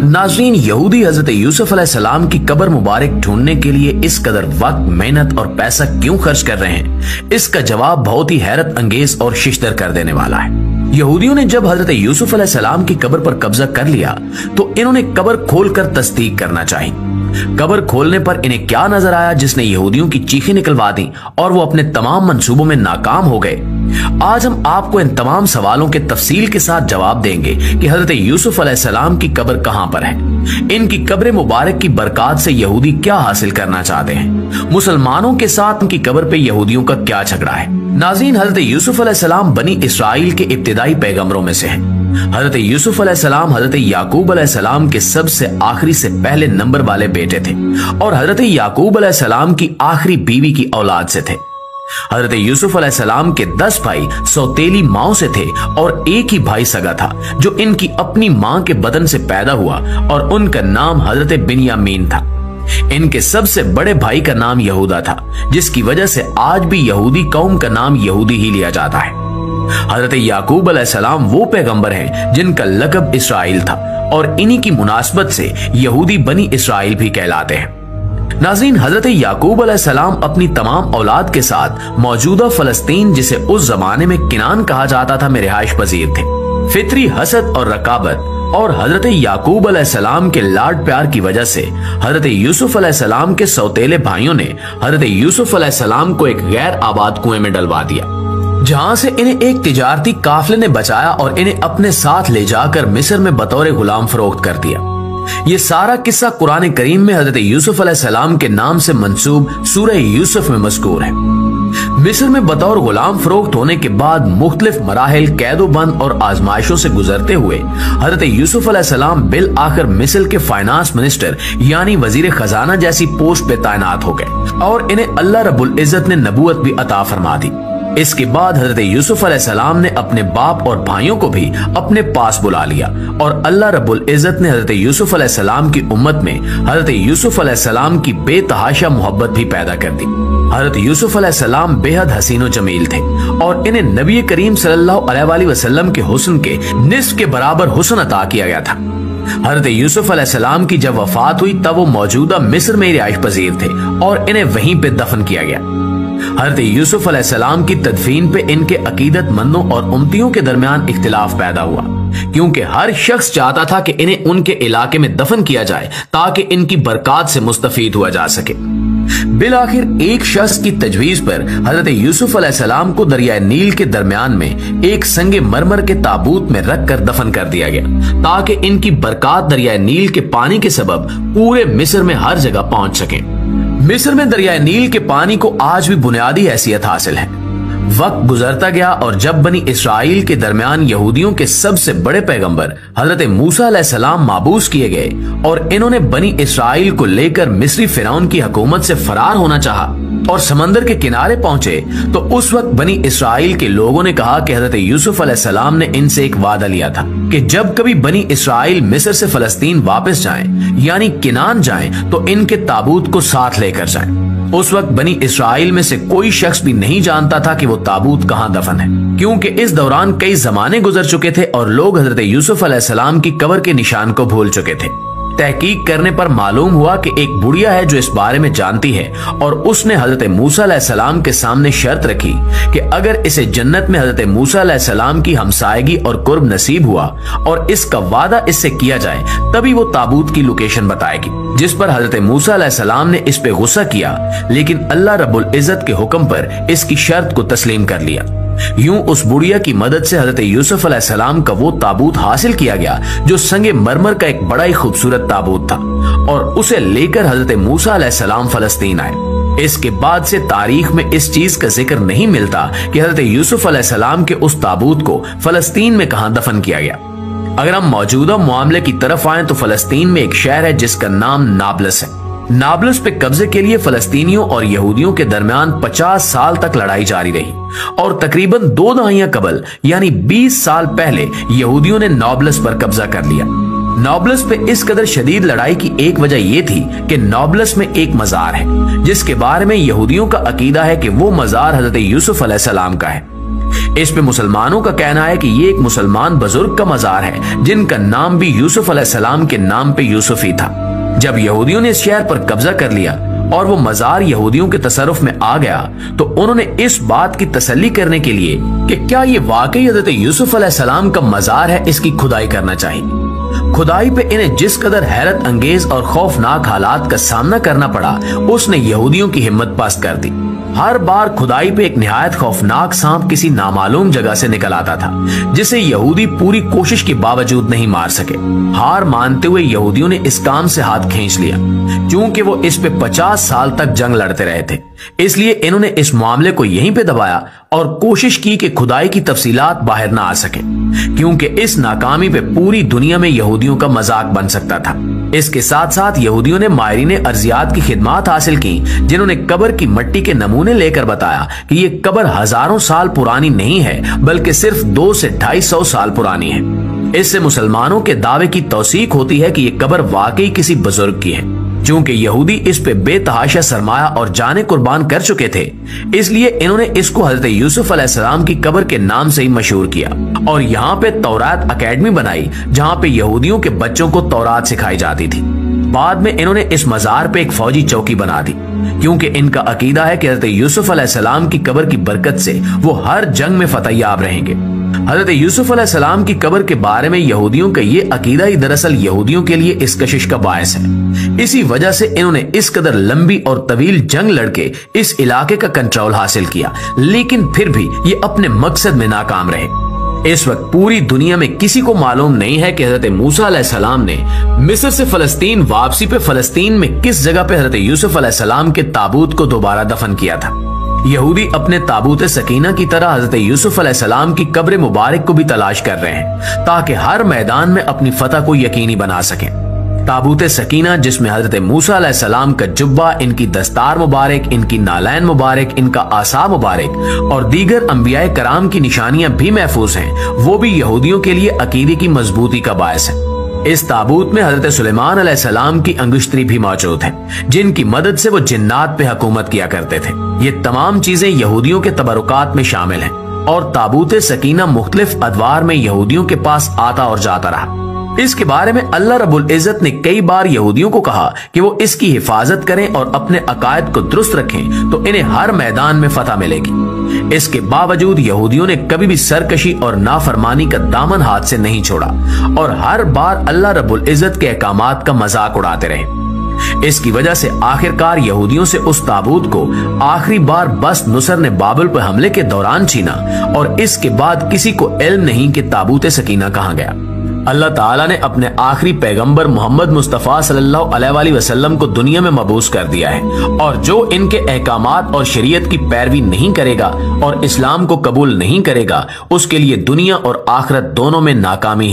नाज़रीन, यहूदी हजरत यूसुफ अलैहिस्सलाम की कब्र मुबारक ढूंढने के लिए इस कदर वक्त, मेहनत और पैसा क्यों खर्च कर रहे हैं? इसका जवाब बहुत ही हैरत अंगेज और शिश्तर कर देने वाला है। यहूदियों ने जब हजरत यूसुफ अलैहिस्सलाम की कब्र पर कब्जा कर लिया तो इन्होंने कब्र खोलकर तस्दीक करना चाहिए। कब्र खोलने पर इन्हें क्या नजर आया जिसने यहूदियों की चीखें निकलवा दी और वो अपने तमाम मंसूबों में नाकाम हो गए? आज हम आपको इन तमाम सवालों के तफसील के साथ जवाब देंगे कि हजरत यूसुफ अलैहिस्सलाम की कब्र कहां पर है, इनकी कब्र मुबारक की बरकत से यहूदी क्या हासिल करना चाहते हैं, मुसलमानों के साथ उनकी कब्र पे यहूदियों का क्या झगड़ा है। नाज़रीन, हजरत यूसुफ अलैहिस्सलाम बनी इसराइल के इब्तिदाई पैगंबरों में से हैं। हजरत यूसुफ अलैहिस्सलाम हजरत याकूब अलैहिस्सलाम के सबसे आखिरी से पहले नंबर वाले बेटे थे और हजरत याकूब अलैहिस्सलाम की आखिरी बीवी की औलाद से थे। हजरत यूसुफ अलैहिस्सलाम के 10 भाई सौतेली माओ से थे और एक ही भाई सगा था जो इनकी अपनी मां के बदन से पैदा हुआ और उनका नाम हजरत बिन्यामीन था। इनके सबसे बड़े भाई का नाम यहूदा था, जिसकी वजह से आज भी यहूदी कौम का नाम यहूदी ही लिया जाता है। हजरत याकूब अलैहिस्सलाम वो पैगंबर हैं जिनका लक़ब इसराइल था और इन्हीं की मुनासबत से यहूदी बनी इसराइल भी कहलाते हैं। नाज़रीन, हजरत याकूब अलैहिस्सलाम अपनी तमाम औलाद के साथ मौजूदा फलस्तीन, जिसे उस जमाने में किनान कहा जाता था, में रिहाइश पजीर थे। फितरी हसद और रकाबत और हजरत याकूब अलैहिस्सलाम के लाड प्यार की वजह से हजरत यूसुफ अलैहिस्सलाम के सौतेले भाइयों ने हजरत यूसुफ अलैहिस्सलाम को एक गैर आबाद कुएं में डलवा दिया, जहां से इन्हें एक तिजारती काफिले ने बचाया और इन्हें अपने साथ ले जाकर मिस्र में बतौर गुलाम फरोख्त कर दिया। ये सारा किस्सा कुरान करीम में हजरत यूसुफ अलैहिस्सलाम के नाम से मंसूब सूरह यूसुफ में मज़कूर है। मिस्र में बतौर गुलाम फरोख्त होने के बाद मुख्तलिफ मराहिल, कैदोबंद और आजमाइशों से गुजरते हुए हजरत यूसुफ अलैहिस्सलाम बिल आखिर मिस्र के फाइनेंस मिनिस्टर यानी वजीर खजाना जैसी पोस्ट पे तैनात हो गए और इन्हें अल्लाह रब्बुल इज्जत ने नबूवत भी अता फरमा दी। इसके बाद हजरत यूसुफ अलैहिस्सलाम ने अपने बाप और भाइयों को भी अपने पास बुला लिया और अल्लाह रब्बुल इज्जत ने हजरत यूसुफ अलैहिस्सलाम की उम्मत में हजरत यूसुफ अलैहिस्सलाम की बेतहाशा मोहब्बत भी पैदा कर दी। हजरत यूसुफ अलैहिस्सलाम बेहद हसीन व जमील थे और इन्हें नबी करीम सल्लल्लाहु अलैहि वसल्लम के हुस्न के निस्फ के बराबर हुस्न अता किया गया था। हजरत यूसुफ अलैहिस्सलाम की जब वफात हुई तब वो मौजूदा मिस्र में रिहाइश पजीर थे और इन्हें वहीं पे दफन किया गया। हजरत यूसुफ अलैहिस्सलाम की तदफीन पे इनके अकीदतमंदों और उम्मतियों के दरमियान इख्तिलाफ पैदा हुआ, क्योंकि हर शख्स चाहता था कि इन्हें उनके इलाके में दफन किया जाए ताकि इनकी बरकत से मुस्तफीद हुआ जा सके। बिल आखिर एक शख्स की तजवीज पर हजरत यूसुफ अलैहिस्सलाम को दरिया नील के दरमियान में एक संगे मरमर के ताबूत में रख कर दफन कर दिया गया ताकि इनकी बरकत दरिया नील के पानी के सबब पूरे मिस्र में हर जगह पहुंच सके। मिस्र में दरिया नील के पानी को आज भी बुनियादी हैसियत हासिल है। वक्त गुजरता गया और जब बनी इसराइल के दरमियान यहूदियों के सबसे बड़े पैगंबर हजरत मूसा अलैहिस्सलाम माबूस किए गए और इन्होंने बनी इसराइल को लेकर मिस्री फिरौन की हुकूमत से फरार होना चाहा और समंदर के किनारे पहुंचे, तो उस वक्त बनी इसराइल के लोगों ने कहा कि हजरत यूसुफ अलैहिस्सलाम ने इनसे एक वादा लिया था कि जब कभी बनी इसराइल मिस्र से फलस्तीन वापस जाएं, यानी किनान जाएं, तो इनके ताबूत को साथ लेकर जाएं। उस वक्त बनी इसराइल में से कोई शख्स भी नहीं जानता था कि वो ताबूत कहां दफन है, क्योंकि इस दौरान कई जमाने गुजर चुके थे और लोग हजरत यूसुफ अलैहिस्सलाम की कब्र के निशान को भूल चुके थे। तहकीक करने पर मालूम हुआ कि एक बुढ़िया है जो इस बारे में जानती है और उसने हजरत मूसा अलैहिस्सलाम के सामने शर्त रखी कि अगर इसे जन्नत में हजरत मूसा अलैहिस्सलाम की हमसायगी और कुर्ब नसीब हुआ और इसका वादा इससे किया जाए तभी वो ताबूत की लोकेशन बताएगी, जिस पर हजरत मूसा अलैहिस्सलाम ने इस पे गुस्सा किया, लेकिन अल्लाह रब्बुल इज्जत के हुक्म पर इसकी शर्त को तस्लीम कर लिया। यूं उस बुढ़िया की मदद से हजरत यूसुफ अलैहिस्सलाम का वो ताबूत हासिल किया गया जो संगे मरमर का एक बड़ा ही खूबसूरत ताबूत था और उसे लेकर हजरत मूसा अलैहिस्सलाम फलस्तीन आए। इसके बाद से तारीख में इस चीज का जिक्र नहीं मिलता कि हजरत यूसुफ अलैहिस्सलाम के उस ताबूत को फलस्तीन में कहां दफन किया गया। अगर हम मौजूदा मामले की तरफ आए तो फलस्तीन में एक शहर है जिसका नाम नाबलस है। नाबलस पे कब्जे के लिए फलस्तीनियों और यहूदियों के दरमियान 50 साल तक लड़ाई जारी रही और तकरीबन 2 दहाइयां कबल यानी 20 साल पहले यहूदियों ने नाबलस पर कब्जा कर लिया। नाबलस पे इस कदर शदीद लड़ाई की एक वजह यह थी कि नाबलस में एक मजार है जिसके बारे में यहूदियों का अकीदा है कि वो मजार हजरत यूसुफ अलैहिस्सलाम का है। इस पे मुसलमानों का कहना है कि ये एक मुसलमान बुजुर्ग का मजार है जिनका नाम भी यूसुफ अलैहिस्सलाम के नाम पे यूसुफ ही था। जब यहूदियों ने इस शहर पर कब्जा कर लिया और वो मजार यहूदियों के तसर्रुफ में आ गया, तो उन्होंने इस बात की तसल्ली करने के लिए कि क्या ये वाकई हजरत यूसुफ अलैहिस्सलाम का मजार है, इसकी खुदाई करना चाहिए। खुदाई पे इन्हें जिस कदर हैरत अंगेज और खौफनाक हालात का सामना करना पड़ा, उसने यहूदियों की हिम्मत पस्त कर दी। हर बार खुदाई पे एक निहायत खौफनाक सांप किसी नामालूम जगह से निकल आता था, जिसे यहूदी पूरी कोशिश के बावजूद नहीं मार सके। हार मानते हुए यहूदियों ने इस काम से हाथ खींच लिया, क्योंकि वो इस पे 50 साल तक जंग लड़ते रहे थे। इसलिए इन्होंने इस मामले को यहीं पे दबाया और कोशिश की कि खुदाई की तफसीलात बाहर ना आ सके, क्योंकि इस नाकामी पे पूरी दुनिया में यहूदियों का मजाक बन सकता था। इसके साथ साथ यहूदियों ने माहिरीन अर्जियात की खिदमात हासिल की, जिन्होंने कब्र की मिट्टी के नमूने लेकर बताया कि ये कब्र हजारों साल पुरानी नहीं है, बल्कि सिर्फ 200 से 250 साल पुरानी है। इससे मुसलमानों के दावे की तौसीक होती है कि ये कब्र वाकई किसी बुजुर्ग की है। चूंकि यहूदी इस पे बेतहाशा सरमाया और जाने कुर्बान कर चुके थे, इसलिए इन्होंने इसको हजरत यूसुफ अलैहिस्सलाम की कब्र के नाम से ही मशहूर किया और यहाँ पे तौरात अकेडमी बनाई, जहाँ पे यहूदियों के बच्चों को तौरात सिखाई जाती थी। बाद में इन्होंने इस मजार पे एक फौजी चौकी बना दी, क्योंकि इनका अकीदा है कि हजरत यूसुफ अलैहिस्सलाम की कब्र की बरकत से वो हर जंग में फतहयाब रहेंगे। हजरत यूसुफ अलैहिस्सलाम की कब्र के बारे में यहूदियों का ये अकीदा ही दरअसल यहूदियों के लिए इस कशिश का बायस है। इसी वजह से इन्होंने इस कदर लंबी और तवील जंग लड़के इस इलाके का कंट्रोल हासिल किया, लेकिन फिर भी ये अपने मकसद में नाकाम रहे। इस वक्त पूरी दुनिया में किसी को मालूम नहीं है कि हजरत मूसा अलैहिस्सलाम ने मिस्र से फलस्तीन वापसी पे फलस्तीन में किस जगह पे हजरत यूसुफ अलैहिस्सलाम के ताबूत को दोबारा दफन किया था। यहूदी अपने ताबूत सकीना की तरह हजरत यूसुफ अलैहिस्सलाम की कब्र मुबारक को भी तलाश कर रहे हैं, ताकि हर मैदान में अपनी फतह को यकीनी बना सकें। ताबूत सकीना, जिसमें हजरत मूसा अलैहिस्सलाम का जुब्बा, इनकी दस्तार मुबारक, इनकी नालैन मुबारक, इनका आसा मुबारक और दीगर अंबियाए कराम की निशानियां भी महफूज हैं, वो भी यहूदियों के लिए अकीदे की मजबूती का बायस है। इस ताबूत में हजरत सुलेमान अलैहिस्सलाम की अंगुश्तरी भी मौजूद है, जिनकी मदद से वो जिन्नात पे हुकूमत किया करते थे। ये तमाम चीजें यहूदियों के तबरुकात में शामिल हैं और ताबूत सकीना मुख्तलिफ अदवार में यहूदियों के पास आता और जाता रहा। इसके बारे में अल्लाह रब्बुल इज्जत ने कई बार यहूदियों को कहा कि वो इसकी हिफाजत करें और अपने अकायद को दुरुस्त रखें, तो इन्हें हर मैदान में फतह मिलेगी। इसके बावजूद यहूदियों ने कभी भी सरकशी और नाफरमानी का दामन हाथ से नहीं छोड़ा और हर बार अल्लाह रब्बुल इज्जत के अहकामात का मजाक उड़ाते रहे। इसकी वजह से आखिरकार यहूदियों से उस ताबूत को आखिरी बार बस नुसर ने बाबुल पर हमले के दौरान छीना और इसके बाद किसी को इल्म नहीं कि ताबूत सकीना कहां गया। अल्लाह ताला ने अपने आखिरी पैगंबर मोहम्मद मुस्तफ़ा सल्लल्लाहु अलैहि वसल्लम को दुनिया में मबूस कर दिया है, और जो इनके अहकामात और शरीयत की पैरवी नहीं करेगा और इस्लाम को कबूल नहीं करेगा, उसके लिए दुनिया और आखिरत दोनों में नाकामी